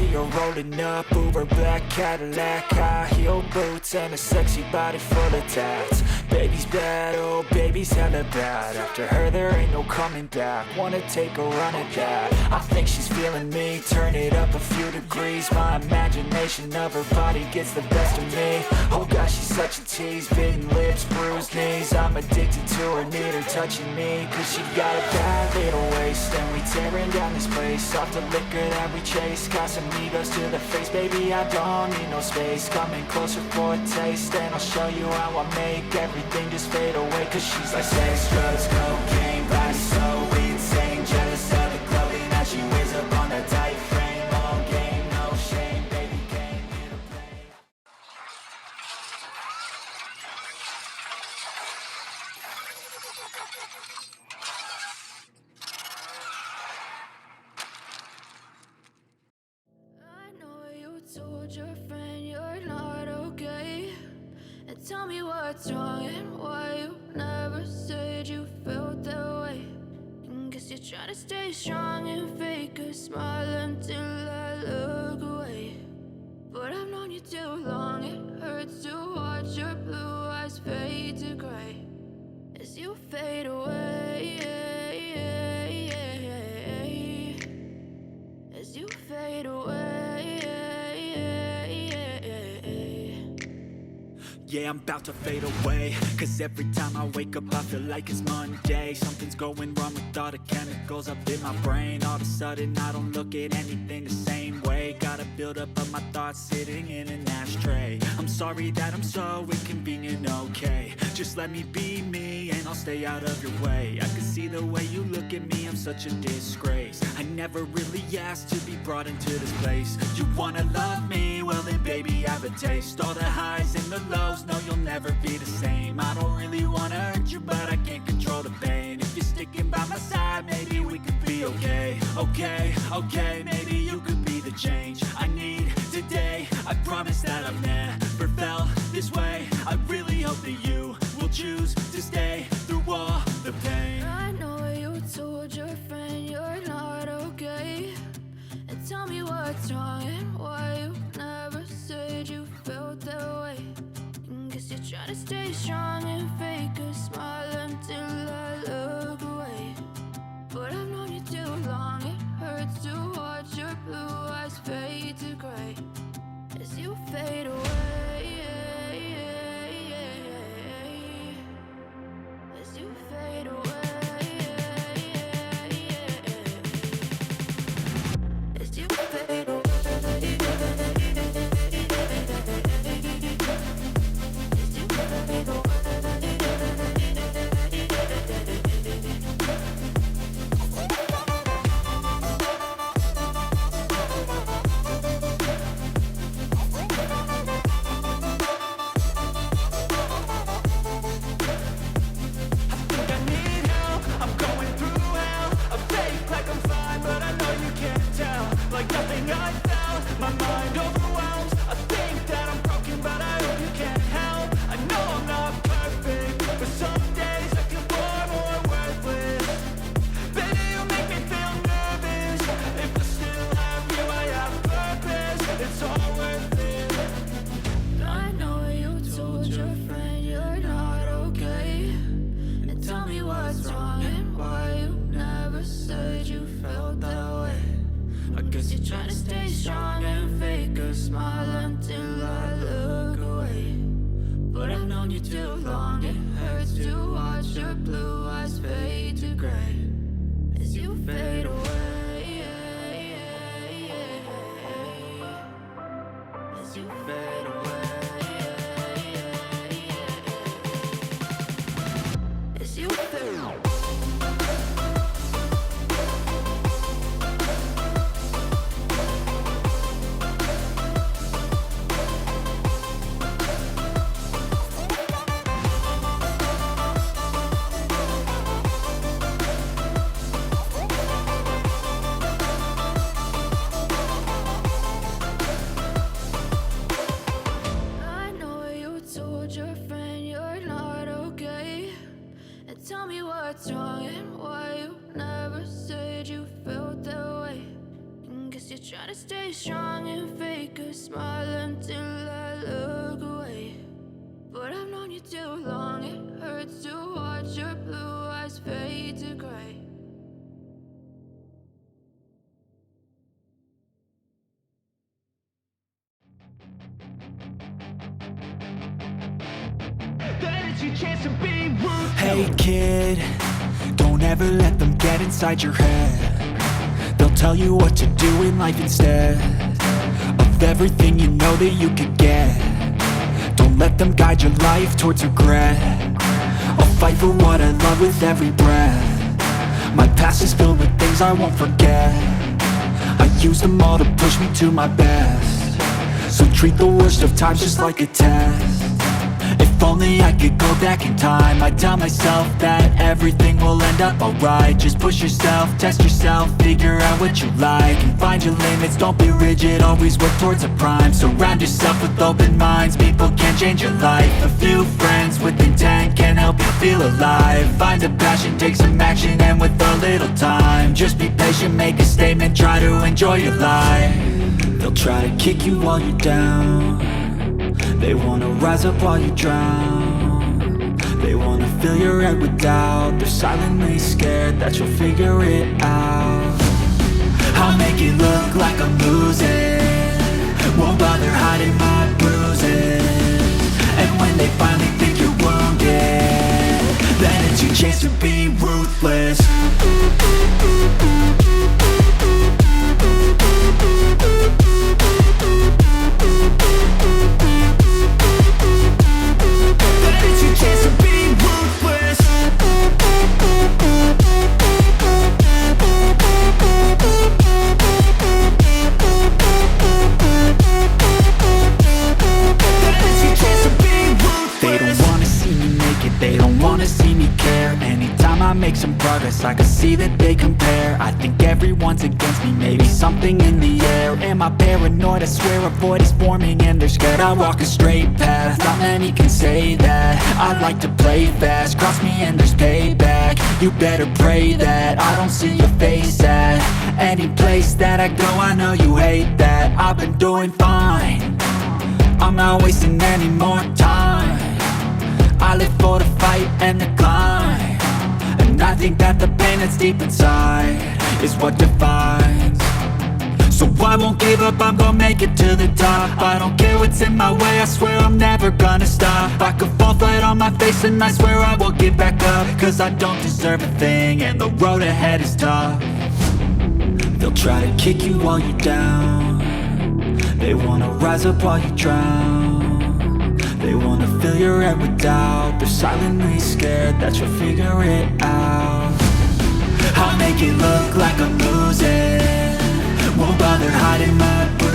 see her rolling up, Uber black Cadillac, high heel boots and a sexy body full of tats. Baby's bad, oh baby's hella bad. After her there ain't no coming back. Wanna take a run at that. I think she's feeling me, turn it up a few degrees. My imagination of her body gets the best of me. Oh gosh, she's such a tease, bitten lips, bruised knees. I'm addicted to her, need her touching me, cause she got a bad little waist. And we tearing down this place, off the liquor that we chase. Casamigos to the face, baby I don't need no space. Coming closer for a taste, and I'll show you how I make everything just fade away. Cause she's like sex, drugs, cocaine, body so insane. Jealous of the clothing that she wears up on a tight frame. All game, no shame, baby came here to play. I know you told your friend you're not okay, and tell me what's wrong and why you never said you felt that way. And guess you're trying to stay strong and fake a smile until I look away. But I've known you too long, it hurts to watch your blue eyes fade to gray as you fade away, as you fade away. Yeah, I'm about to fade away, cause every time I wake up I feel like it's Monday. Something's going wrong with all the chemicals up in my brain. All of a sudden I don't look at anything the same way. Got a buildup of my thoughts sitting in an ashtray. I'm sorry that I'm so inconvenient, okay. Just let me be me and I'll stay out of your way. I can see the way you look at me, I'm such a disgrace. I never really asked to be brought into this place. You wanna love me? Well then baby I have a taste. All the highs and the lows, no you'll never be the same. I don't really wanna hurt you but I can't control the pain. If you're sticking by my side maybe we could be okay. Okay, maybe you could be the change I need today. I promise that I've never felt this way. I really hope that you will choose to stay through all the pain. I know you told your friend you're not okay, and tell me what's wrong and why you never said you felt that way. And guess you're trying to stay strong and fake a smile until I look away. But I've known you too long, it hurts to watch your blue eyes fade to gray as you fade away, as you fade away, as you fade away. Try to stay strong and fake a smile until I look away. But I've known you too long, it hurts to watch your blue eyes fade to gray. That is your chance to be ruthless. Hey kid, don't ever let them get inside your head. They'll tell you what to do in life instead of everything you know that you could get. Don't let them guide your life towards regret. I'll fight for what I love with every breath. My past is filled with things I won't forget. I use them all to push me to my best. So treat the worst of times just like a test. If only I could go back in time, I'd tell myself that everything will end up alright. Just push yourself, test yourself, figure out what you like, and find your limits, don't be rigid, always work towards a prime. Surround yourself with open minds, people can change your life. A few friends with intent can help you feel alive. Find a passion, take some action, and with a little time, just be patient, make a statement, try to enjoy your life. They'll try to kick you while you're down. They wanna rise up while you drown. They wanna fill your head with doubt. They're silently scared that you'll figure it out. I'll make it look like I'm losing, won't bother hiding my bruises. And when they finally think you're wounded, then it's your chance to be ruthless. Make some progress, I can see that they compare. I think everyone's against me, maybe something in the air. Am I paranoid? I swear a void is forming and they're scared. I walk a straight path, not many can say that. I like to play fast, cross me and there's payback. You better pray that I don't see your face at any place that I go. I know you hate that. I've been doing fine, I'm not wasting any more time. I live for the fight and the climb. And I think that the pain that's deep inside is what defines. So I won't give up, I'm gonna make it to the top. I don't care what's in my way, I swear I'm never gonna stop. I could fall flat on my face and I swear I will get back up. Cause I don't deserve a thing and the road ahead is tough. They'll try to kick you while you're down. They wanna rise up while you drown. They wanna fill your head with doubt. They're silently scared that you'll figure it out. I'll make it look like I'm losing, won't bother hiding my bruises.